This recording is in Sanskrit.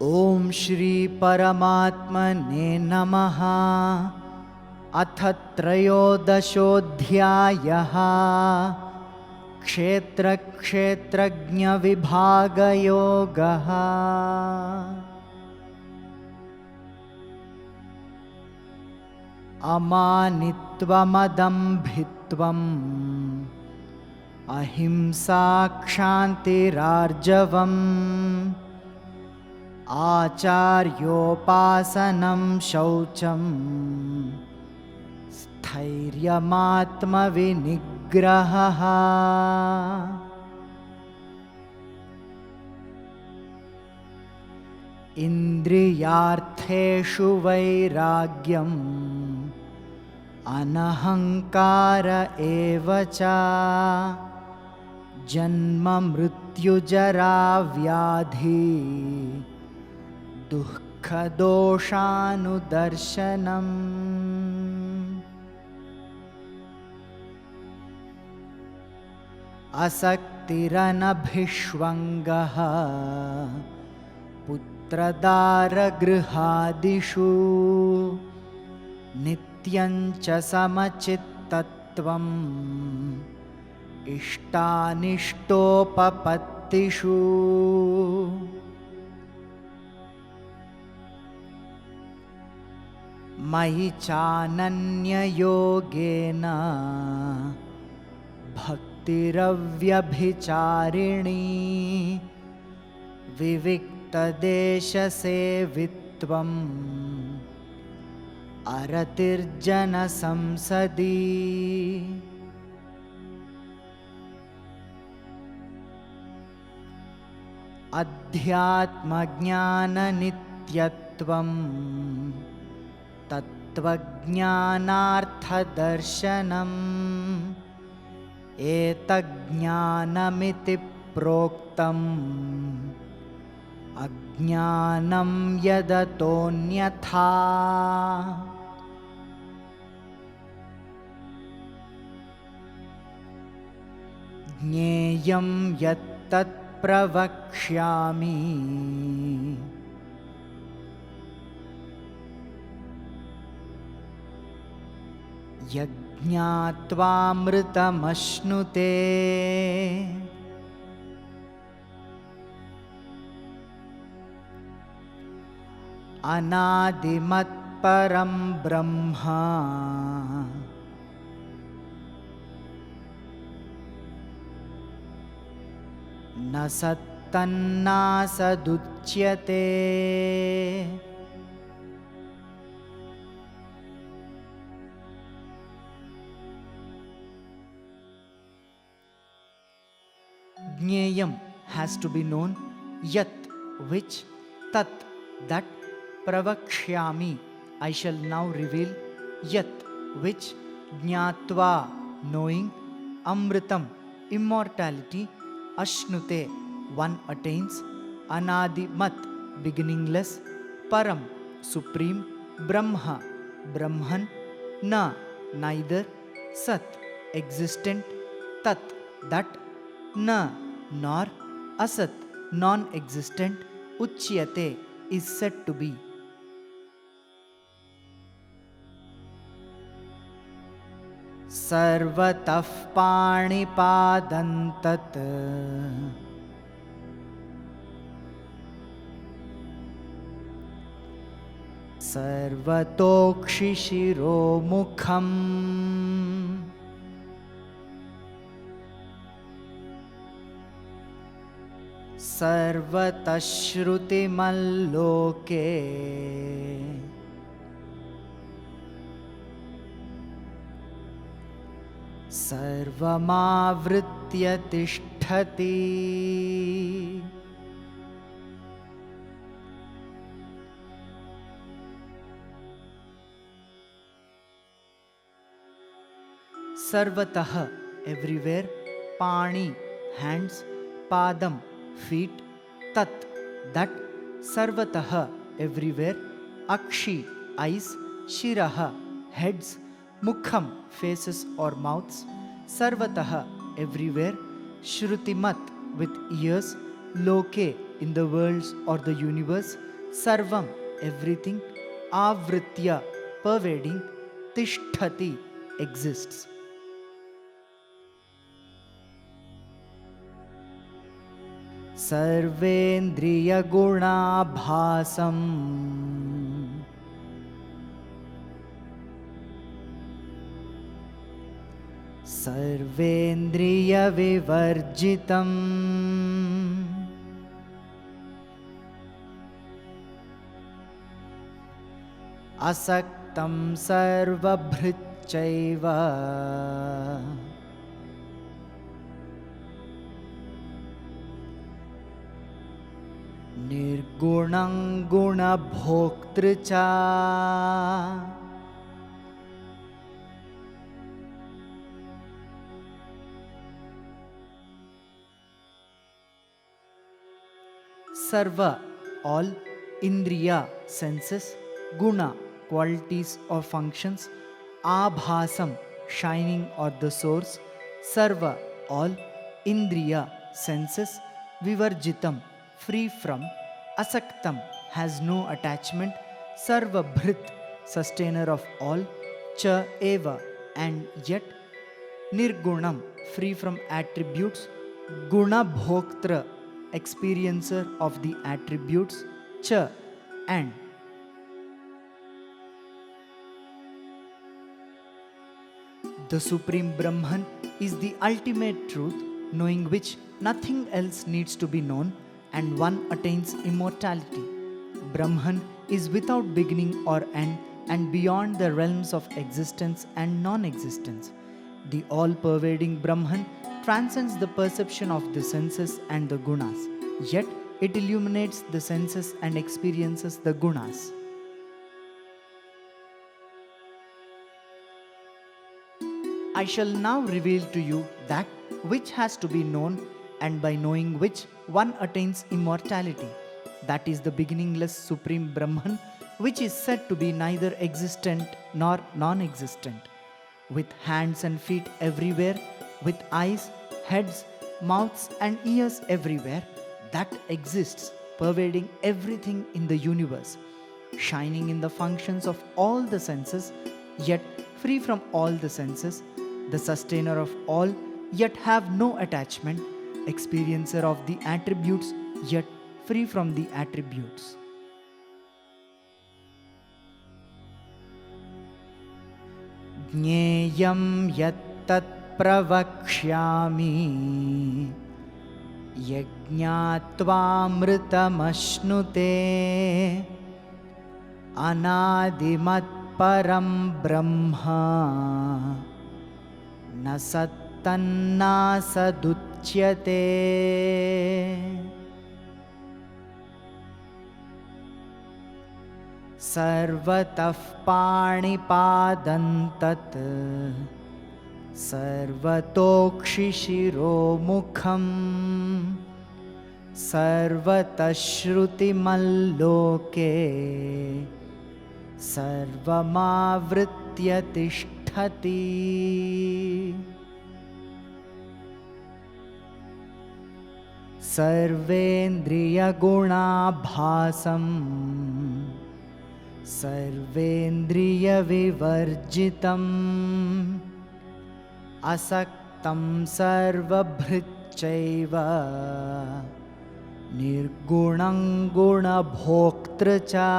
ओम श्री परमात्मने नमः। अथ त्रयोदशोऽध्यायः। क्षेत्रक्षेत्रज्ञविभागयोगः। अमानित्वमदम्भित्वम् अहिंसा क्षान्तिरार्जवम् आचार्योपासनं शौचं स्थैर्यमात्मविनिग्रहः। इन्द्रियार्थेषु वैराग्यम् अनहङ्कार एव च जन्म मृत्युजरा व्याधि दुःखदोषानुदर्शनम्। असक्तिरनभिष्वङ्गः पुत्रदारगृहादिषु नित्यं च समचित्तत्वम् इष्टानिष्टोपपत्तिषु। मयि चानन्ययोगेन भक्तिरव्यभिचारिणी विविक्तदेशसेवित्वम् अरतिर्जनसंसदि। अध्यात्मज्ञाननित्यत्वम् तत्त्वज्ञानार्थदर्शनम् एतज्ज्ञानमिति प्रोक्तम् अज्ञानं यदतोऽन्यथा। ज्ञेयं यत्तत् प्रवक्ष्यामि यज्ञात्वामृतमश्नुते। अनादिमत्परं ब्रह्म न सत्तन्नासदुच्यते। Jneyam has to be known, yat which, tat that, pravakshyami I shall now reveal, yat which, jnatva knowing, amritam immortality, ashnute one attains, anadimat beginningless, param supreme, brahma brahman, na neither, sat existent, tat that, na nor, asat non-existent, uchyate is said to be. सर्वतः पाणिपादं तत् सर्वतोक्षिशिरोमुखम् सर्वतः श्रुतिमल्लोके सर्वमावृत्य तिष्ठति। सर्वतः everywhere, पाणि hands, पादम feet, tat that, सर्वतः everywhere, akshi eyes, shirah heads, mukham faces or mouths, sarvatah everywhere, shrutimat with ears, loke in the worlds or the universe, sarvam, everything, avritya, pervading, tishtati, exists. सर्वेन्द्रियगुणाभासम् सर्वेन्द्रियविवर्जितम् असक्तं सर्वभृच्चैव निर्गुणं गुणभोक्तृ च Sarva, all, Indriya, senses, Guna, qualities or functions, Abhasam, shining or the source, Sarva, all, Indriya, senses, Vivarjitam, free from, Asaktam, has no attachment, Sarva Bhrit, sustainer of all, Cha Eva, and yet, Nirgunam, free from attributes, Guna Bhoktra, experiencer of the attributes, Cha, and. The Supreme Brahman is the ultimate truth, knowing which nothing else needs to be known, and one attains immortality. Brahman is without beginning or end and beyond the realms of existence and non-existence. The all-pervading Brahman transcends the perception of the senses and the gunas, yet it illuminates the senses and experiences the gunas. I shall now reveal to you that which has to be known, and by knowing which one attains immortality. That is the beginningless Supreme Brahman, which is said to be neither existent nor non-existent. With hands and feet everywhere, with eyes, heads, mouths and ears everywhere, that exists, pervading everything in the universe, shining in the functions of all the senses, yet free from all the senses, the sustainer of all, yet have no attachment, experiencer of the attributes, yet free from the attributes. Jneyam yattat pravakshami yajñātvāmritamashnuते anādimat param brahma na sattanna saduchyate. Sarvatah pāణिपादं sarvatokshishiro-mukham sarvatah shrutimaloke sarvamāvritya tishtati. Sarvendriya-gunābhāsam sarvendriya-vivarjitam asaktam sarvabhritchaiva nirgunam gunabhoktru ca.